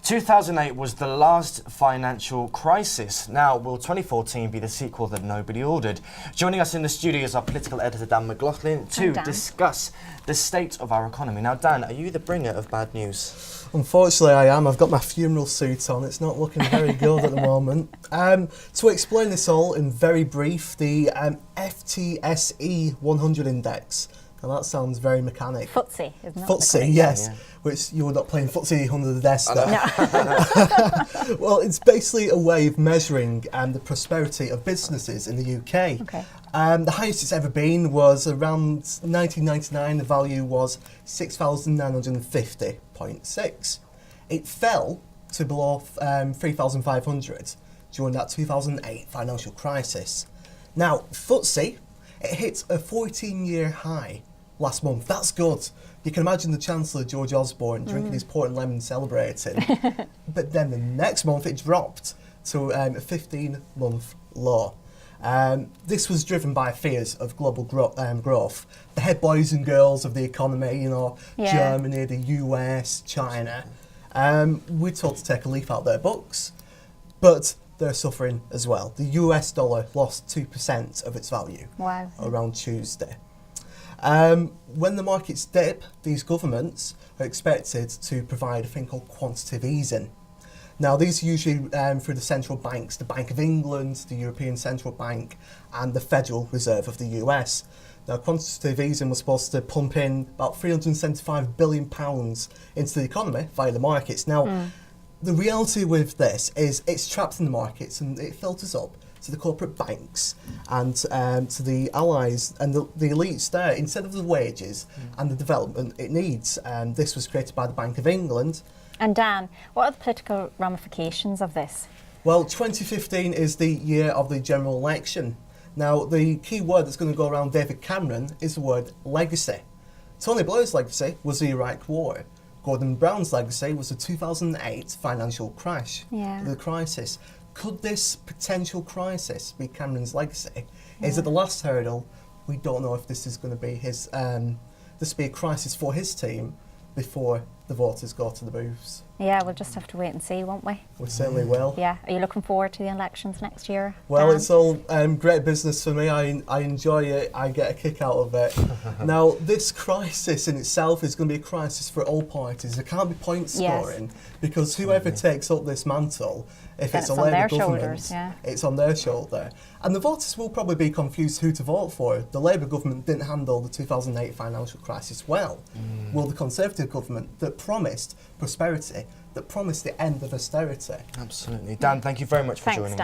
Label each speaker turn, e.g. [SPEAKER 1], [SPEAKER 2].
[SPEAKER 1] 2008 was the last financial crisis. Now, will 2014 be the sequel that nobody ordered? Joining us in the studio is our political editor, Dan McLaughlin, to discuss the state of our economy. Now, Dan, are you the bringer of bad news?
[SPEAKER 2] Unfortunately, I am. I've got my funeral suit on. It's not looking very good at the moment. To explain this all in very brief, the FTSE 100 index. Now that sounds very mechanic.
[SPEAKER 3] FTSE, isn't it?
[SPEAKER 2] FTSE, yes. Yeah. Which you were not playing FTSE under the desk there. No. Well, it's basically a way of measuring the prosperity of businesses in the UK.
[SPEAKER 3] Okay.
[SPEAKER 2] The highest it's ever been was around 1999. The value was 6,950.6. It fell to below 3,500 during that 2008 financial crisis. Now, FTSE, it hit a 14-year high last month. That's good. You can imagine the Chancellor, George Osborne, drinking his port and lemon celebrating. But then the next month it dropped to a 15-month low. This was driven by fears of global growth. The head boys and girls of the economy, Germany, the US, China, we're told to take a leaf out of their books, but they're suffering as well. The US dollar lost 2% of its value around Tuesday. When the markets dip, these governments are expected to provide a thing called quantitative easing. Now, these are usually through the central banks, the Bank of England, the European Central Bank, and the Federal Reserve of the US. Now, quantitative easing was supposed to pump in about £375 billion into the economy via the markets. Now, the reality with this is it's trapped in the markets and it filters up to the corporate banks and to the allies and the elites there. Instead of the wages and the development it needs, this was created by the Bank of England.
[SPEAKER 3] And Dan, what are the political ramifications of this?
[SPEAKER 2] Well, 2015 is the year of the general election. Now, the key word that's going to go around David Cameron is the word legacy. Tony Blair's legacy was the Iraq War. Gordon Brown's legacy was the 2008 financial crash, the crisis. Could this potential crisis be Cameron's legacy? Is it the last hurdle? We don't know if this is going to be his, this be a crisis for his team before the voters go to the booths.
[SPEAKER 3] Yeah, we'll just have to wait and see, won't we?
[SPEAKER 2] We certainly will.
[SPEAKER 3] Yeah. Are you looking forward to the elections next year?
[SPEAKER 2] Well,
[SPEAKER 3] Dan?
[SPEAKER 2] it's all great business for me. I enjoy it. I get a kick out of it. Now, this crisis in itself is going to be a crisis for all parties. There can't be point scoring because whoever takes up this mantle, if it's a Labour government, it's on their shoulder. And the voters will probably be confused who to vote for. The Labour government didn't handle the 2008 financial crisis well. Will the Conservative government that promised prosperity, that promised the end of austerity?
[SPEAKER 1] Absolutely. Dan, thank you very much for joining us.